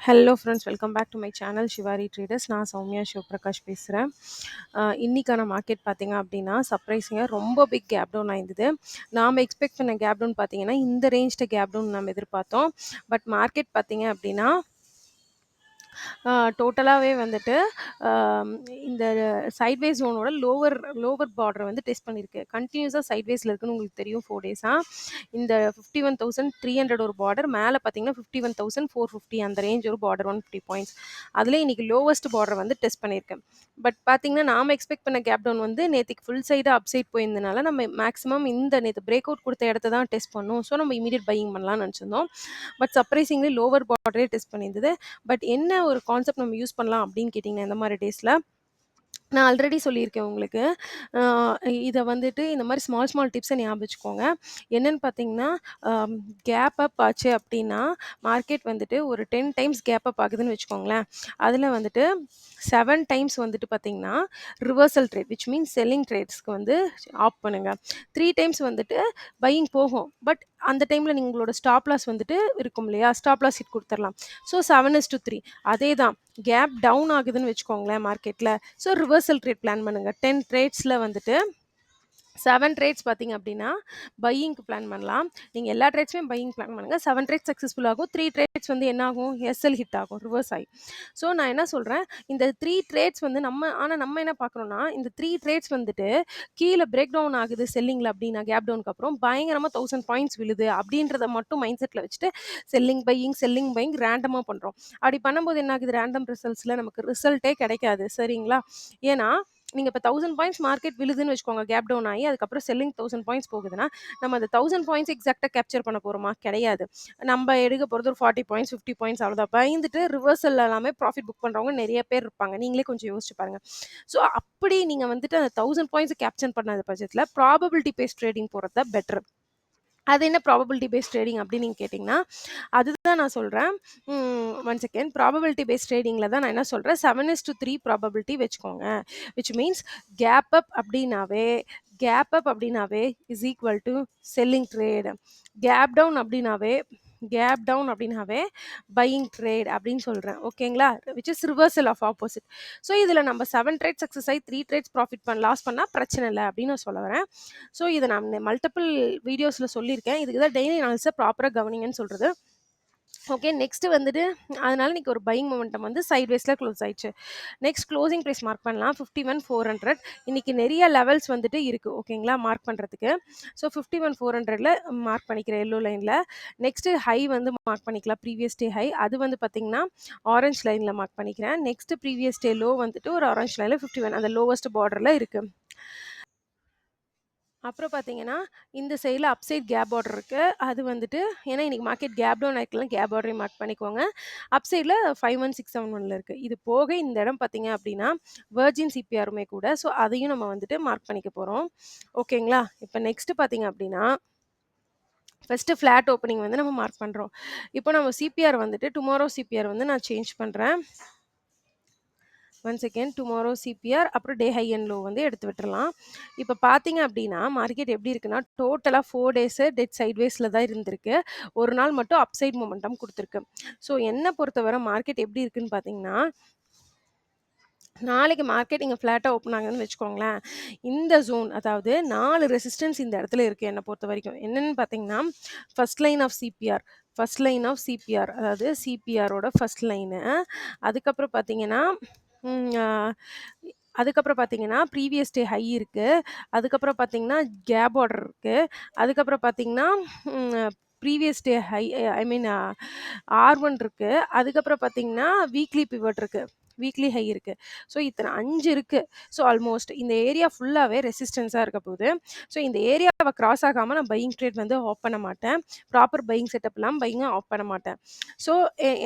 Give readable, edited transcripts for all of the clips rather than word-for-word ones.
Hello friends, welcome back to my channel Shivari traders. நான் சௌமியா சிவபிரகாஷ் பேசுகிறேன். இன்னைக்கான மார்க்கெட் பார்த்தீங்க அப்படின்னா சர்ப்ரைசிங்காக ரொம்ப பிக் கேப் டவுன் ஆயிருந்தது. நாம் எக்ஸ்பெக்ட் பண்ண கேப் டவுன் பார்த்தீங்கன்னா இந்த ரேஞ்சில் கேப் டவுன் நம்ம எதிர்பார்த்தோம். பட் மார்க்கெட் பார்த்தீங்க அப்படின்னா டோட்டலாகவே வந்துட்டு ஆம், இந்த சைட்வேஸ் ஜோனோட லோவர் பார்டரை வந்து டெஸ்ட் பண்ணியிருக்கு. கண்டினியூஸாக சைட்வேஸில் இருக்குன்னு உங்களுக்கு தெரியும் 4 டேஸாக. இந்த 51,300 ஒரு பார்டர், மேலே பார்த்தீங்கன்னா 51,450 அந்த ரேஞ்ச் ஒரு பார்டர் 150 பாயிண்ட்ஸ். அதில் இன்னைக்கு லோவஸ்ட் பார்டர் வந்து டெஸ்ட் பண்ணியிருக்கேன். பட் பார்த்தீங்கன்னா நாம் எக்ஸ்பெக்ட் பண்ண கேப் டவுன் வந்து நேற்றுக்கு ஃபுல் சைடாக அப் சைட் போயிருந்தனால நம்ம மேக்ஸிமம் இந்த நேற்று பிரேக் அவுட் கொடுத்த இடத்த தான் டெஸ்ட் பண்ணோம். ஸோ நம்ம இமீடியட் பையிங் பண்ணலாம்னு நினச்சிருந்தோம். பட் சர்ப்ரைசிங்லி லோவர் பார்டரே டெஸ்ட் பண்ணியிருந்தது. பட் என்ன ஒரு கான்செப்ட் நம்ம யூஸ் பண்ணலாம் அப்படின்னு கேட்டிங்கன்னா இந்த மாதிரி டேஸில் நான் ஆல்ரெடி சொல்லியிருக்கேன் உங்களுக்கு. இதை வந்துட்டு இந்த மாதிரி ஸ்மால் ஸ்மால் டிப்ஸை ஞாபகம் வச்சுக்கோங்க. என்னன்னு பார்த்தீங்கன்னா, கேப் அப் ஆச்சு அப்படின்னா மார்க்கெட் வந்துட்டு ஒரு 10 டைம்ஸ் கேப் அப் ஆகுதுன்னு வச்சுக்கோங்களேன். அதில் வந்துட்டு 7 டைம்ஸ் வந்துட்டு பார்த்தீங்கன்னா reversal trade which means selling ட்ரேட்ஸ்க்கு வந்து ஆஃப் பண்ணுங்க. 3 டைம்ஸ் வந்துட்டு பையிங் போகும். பட் அந்த டைமில் உங்களோட ஸ்டாப் லாஸ் வந்துட்டு இருக்கும் இல்லையா, ஸ்டாப் லாஸ் ஹிட் கொடுத்துடலாம். ஸோ 7:3 அதே தான். கேப் டவுன் ஆகுதுன்னு வச்சுக்கோங்களேன் மார்க்கெட்டில். ஸோ ரிவர்சல் ட்ரேட் பிளான் பண்ணுங்கள். 10 ட்ரேட்ஸில் வந்துட்டு 7 ட்ரேட்ஸ் பார்த்தீங்க அப்படின்னா பையிங்க்கு பிளான் பண்ணலாம். நீங்கள் எல்லா ட்ரேட்ஸுமே பையிங் பிளான் பண்ணுங்கள். 7 ட்ரேட்ஸ் சக்ஸஸ்ஃபுல் ஆகும். 3 ட்ரேட்ஸ் வந்து என்ன ஆகும், எஸ்எல் ஹிட் ஆகும், ரிவர்ஸ் ஆகி. ஸோ நான் என்ன சொல்கிறேன், இந்த 3 ட்ரேட்ஸ் வந்து நம்ம என்ன பார்க்குறோன்னா, இந்த 3 ட்ரேட்ஸ் வந்துட்டு கீழே பிரேக் டவுன் ஆகுது செல்லிங்கில் அப்படின்னா கேப் டவுனுக்கு அப்புறம் பயங்கரமாக 1000 பாயிண்ட்ஸ் விழுது அப்படின்றத மட்டும் மைண்ட் செட்டில் வச்சுட்டு செல்லிங் பையிங் ரேண்டமாக பண்ணுறோம். அப்படி பண்ணும்போது என்ன ஆகுது, ரேண்டம் ரிசல்ட்ஸில் நமக்கு ரிசல்ட்டே கிடைக்காது. சரிங்களா? ஏன்னா நீங்கள் இப்போ 1000 பாயிண்ட்ஸ் மார்க்கெட் விழுதுன்னு வச்சுக்கோங்க, கேப் டவுன் ஆகி அதுக்கப்புறம் செல்லிங் 1000 பாயிண்ட்ஸ் போகுதுன்னா நம்ம அந்த 1000 பாயிண்ட்ஸ் எக்ஸாக்டாக கேப்சர் பண்ண போகிறோமா? கிடையாது. நம்ம எடுக்க போகிறது ஒரு 40 பாயிண்ட்ஸ் 50 பாயிண்ட்ஸ் அவ்வளோதான். பயந்துட்டு ரிவர்சல் எல்லாமே ப்ராஃபிட் புக் பண்ணுறவங்க நிறைய பேர் இருப்பாங்க. நீங்களே கொஞ்சம் யோசிச்சு பாருங்க. ஸோ அப்படி நீங்கள் வந்துட்டு அந்த 1000 பாயிண்ட்ஸ் கேப்சர் பண்ணாத பட்சத்தில் ப்ராபபிலிட்டி பேஸ்ட் ட்ரேடிங் போகிறது தான் பெட்டர். அது என்ன ப்ராபபிலிட்டி பேஸ்ட் ட்ரேடிங் அப்படின்னு நீங்கள் கேட்டிங்கன்னா, அதுதான் நான் சொல்கிறேன். One second. ப்ராபபிலிட்டி பேஸ்ட் ட்ரேடிங்கில் தான் நான் என்ன சொல்கிறேன், 7:3 ப்ராபபிலிட்டி வச்சுக்கோங்க. விச் மீன்ஸ் கேப் அப் அப்படின்னாவே is equal to selling trade. Gap down அப்படின்னாவே பையிங் ட்ரேட் அப்படின்னு சொல்கிறேன். ஓகேங்களா? Which is reversal of opposite. So இதில் நம்ம 7 ட்ரேட் சக்ஸஸ் ஆகி 3 ட்ரேட்ஸ் லாஸ் பண்ணால் பிரச்சனை இல்லை அப்படின்னு நான் சொல்ல வரேன். ஸோ இதை நான் மல்டிபிள் வீடியோஸில் சொல்லியிருக்கேன். இதுக்கு தான் டெய்லி அனாலிசிஸை ப்ராப்பராக கவனிங்கன்னு சொல்கிறது. ஓகே, நெக்ஸ்ட் வந்துட்டு அதனால இன்னைக்கு ஒரு பையிங் மொமெண்டம் வந்து சைட்வேஸில் க்ளோஸ் ஆயிடுச்சு. நெக்ஸ்ட் க்ளோசிங் ப்ரைஸ் மார்க் பண்ணலாம் 51,400. இன்னைக்கு நிறைய லெவல்ஸ் வந்துட்டு இருக்குது. ஓகேங்களா? மார்க் பண்ணுறதுக்கு. ஸோ 51,400ல மார்க் பண்ணிக்கிறேன் எல்லோ லைனில். நெக்ஸ்ட் ஹை வந்து மார்க் பண்ணிக்கலாம், ப்ரீவியஸ் டே ஹை. அது வந்து பார்த்தீங்கன்னா ஆரஞ்ச் லைனில் மார்க் பண்ணிக்கிறேன். நெக்ஸ்ட் ப்ரீவியஸ் டே லோ வந்துட்டு ஒரு ஆரஞ்ச் லைனில் 51 அந்த லோவஸ்ட் பார்டரில் இருக்குது. அப்புறம் பார்த்தீங்கன்னா, இந்த சைடில் அப்சைட் கேப் ஆர்டர் இருக்குது. அது வந்துட்டு ஏன்னா இன்றைக்கி மார்க்கெட் கேப் டவுன் ஆகிக்கலாம், கேப் ஆர்டரையும் மார்க் பண்ணிக்கோங்க. அப்சைடில் 51,671 இருக்குது. இது போக இந்த இடம் பார்த்தீங்க அப்படின்னா வெர்ஜின் சிபிஆருமே கூட. ஸோ அதையும் நம்ம வந்துட்டு மார்க் பண்ணிக்க போகிறோம். ஓகேங்களா? இப்போ நெக்ஸ்ட்டு பார்த்தீங்க அப்படின்னா ஃபஸ்ட்டு ஃப்ளாட் ஓப்பனிங் வந்து நம்ம மார்க் பண்ணுறோம். இப்போ நம்ம சிபிஆர் வந்துட்டு டுமாரோ சிபிஆர் வந்து நான் சேஞ்ச் பண்ணுறேன். One second. டுமாரோ சிபிஆர் அப்புறம் டே ஹை அண்ட் லோ வந்து எடுத்து விட்டுறலாம். இப்போ பார்த்தீங்க அப்படின்னா மார்க்கெட் எப்படி இருக்குன்னா டோட்டலாக 4 டேஸு டெட் சைட்வேஸில் தான் இருந்திருக்கு. ஒரு நாள் மட்டும் அப்சைட் மொமெண்டம் கொடுத்துருக்கு. ஸோ என்னை பொறுத்தவரை மார்க்கெட் எப்படி இருக்குன்னு பார்த்தீங்கன்னா, நாளைக்கு மார்க்கெட் இங்கே ஃப்ளாட்டாக ஓப்பன் ஆகுதுன்னு வச்சுக்கோங்களேன். இந்த ஜோன் அதாவது 4 ரெசிஸ்டன்ஸ் இந்த இடத்துல இருக்குது என்னை பொறுத்த வரைக்கும். என்னென்னு பார்த்தீங்கன்னா, ஃபர்ஸ்ட் லைன் ஆஃப் சிபிஆர் அதாவது சிபிஆரோட ஃபர்ஸ்ட் லைனு. அதுக்கப்புறம் பார்த்தீங்கன்னா ம், ஆ, அதுக்கப்புறம் பார்த்தீங்கன்னா ப்ரீவியஸ் டே ஹை இருக்குது. அதுக்கப்புறம் பார்த்தீங்கன்னா கேப் ஆர்டர் இருக்குது. அதுக்கப்புறம் பார்த்தீங்கன்னா ப்ரீவியஸ் டே ஹை ஐ மீன் R1 இருக்குது. அதுக்கப்புறம் பார்த்தீங்கன்னா வீக்லி பிவட் இருக்குது, வீக்லி ஹை இருக்குது. ஸோ இத்தனை 5 இருக்குது. ஸோ ஆல்மோஸ்ட் இந்த ஏரியா ஃபுல்லாகவே ரெசிஸ்டன்ஸாக இருக்க போகுது. ஸோ இந்த ஏரியாவை கிராஸ் ஆகாமல் நான் பையிங் ட்ரேட் வந்து ஆஃப் பண்ண மாட்டேன். ப்ராப்பர் பையிங் செட்டப் இல்லாமல் பையிங்கை ஆஃப் பண்ண மாட்டேன். ஸோ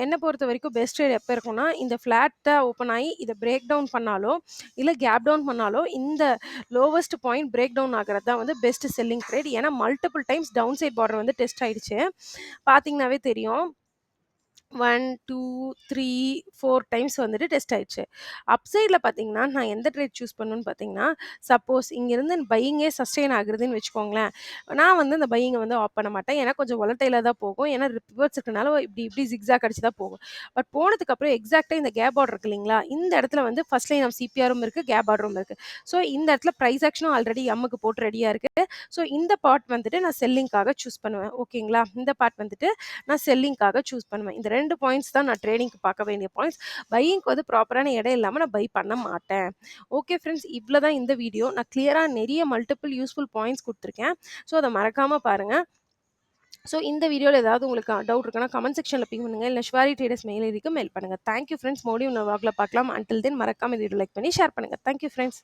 என்னை பொறுத்த வரைக்கும் பெஸ்ட் ட்ரேட் எப்போ இருக்கும்னா, இந்த ஃப்ளாட்டாக ஓப்பன் ஆகி இதை பிரேக் டவுன் பண்ணாலோ இல்லை கேப் டவுன் பண்ணாலோ இந்த லோவஸ்ட் பாயிண்ட் பிரேக் டவுன் ஆகிறது தான் வந்து பெஸ்ட் செல்லிங் ட்ரேட். ஏன்னா multiple times down side border வந்து டெஸ்ட் ஆயிடுச்சு. பார்த்தீங்கன்னாவே தெரியும். 1, 2, 3, 4 டைம்ஸ் வந்துட்டு டெஸ்ட் ஆயிடுச்சு. அப்சைட்ல பார்த்தீங்கன்னா, நான் எந்த ட்ரேட் சூஸ் பண்ணுவேன்னு பார்த்தீங்கன்னா, சப்போஸ் இங்கேருந்து பையிங்கே சஸ்டெயின் ஆகுதுன்னு வச்சுக்கோங்களேன், நான் வந்து அந்த பையிங்க வந்து ஆஃப் பண்ண மாட்டேன். ஏன்னா கொஞ்சம் வொலடைலா தான் போகும். ஏன்னா ரிவர்ஸ் இருக்கனால இப்டி இப்டி ஜிக்ஸாக் அடிச்சு தான் போகும். பட் போனதுக்கப்புறம் எக்ஸாக்ட்டா இந்த கேப் ஆர்டர் இருக்கு இல்லைங்களா? இந்த இடத்துல வந்து ஃபர்ஸ்ட் லைன் ஆஃப் சிபிஆரும் இருக்கு, கேப் ஆர்டரும் இருக்கு. ஸோ இந்த இடத்துல பிரைஸ் ஆக்ஷனும் ஆல்ரெடி எம்முக்கு போட்டு ரெடியா இருக்கு. ஸோ இந்த பார்ட் வந்துட்டு நான் செல்லிங்க்காக சூஸ் பண்ணுவேன். ஓகேங்களா? இந்த பார்ட் வந்துட்டு நான் செல்லிங்க்காக சூஸ் பண்ணுவேன். இந்த 2 பாயிண்ட்ஸ் தான் நான் ட்ரேடிங்க்கு பார்க்க வேண்டிய பாயிண்ட்ஸ். பையிங்க்கு வந்து ப்ராப்பரான இடம் இல்லாம நான் பை பண்ண மாட்டேன். ஓகே ஃப்ரெண்ட்ஸ், இவ்ளோ தான் இந்த வீடியோ. நான் கிளியரா நெறைய மல்டிபிள் யூஸ்ஃபுல் பாயிண்ட்ஸ் குடுத்துருக்கேன். ஸோ அத மறக்காம பாருங்க. ஸோ இந்த வீடியோல ஏதாவது உங்களுக்கு டவுட் இருக்குன்னா கமெண்ட் செக்ஷன்ல பிங் பண்ணுங்க. இல்ல ஷ்வாரி ட்ரேடர்ஸ் மெயில் ஐடிக்கு மெயில் பண்ணுங்க. Thank you friends. மறுபடியும் இன்னொரு vlogல பார்க்கலாம். அன்டில் தென் மறக்காம இந்த வீடியோ லைக் பண்ணி ஷேர் பண்ணுங்க. Thank you friends.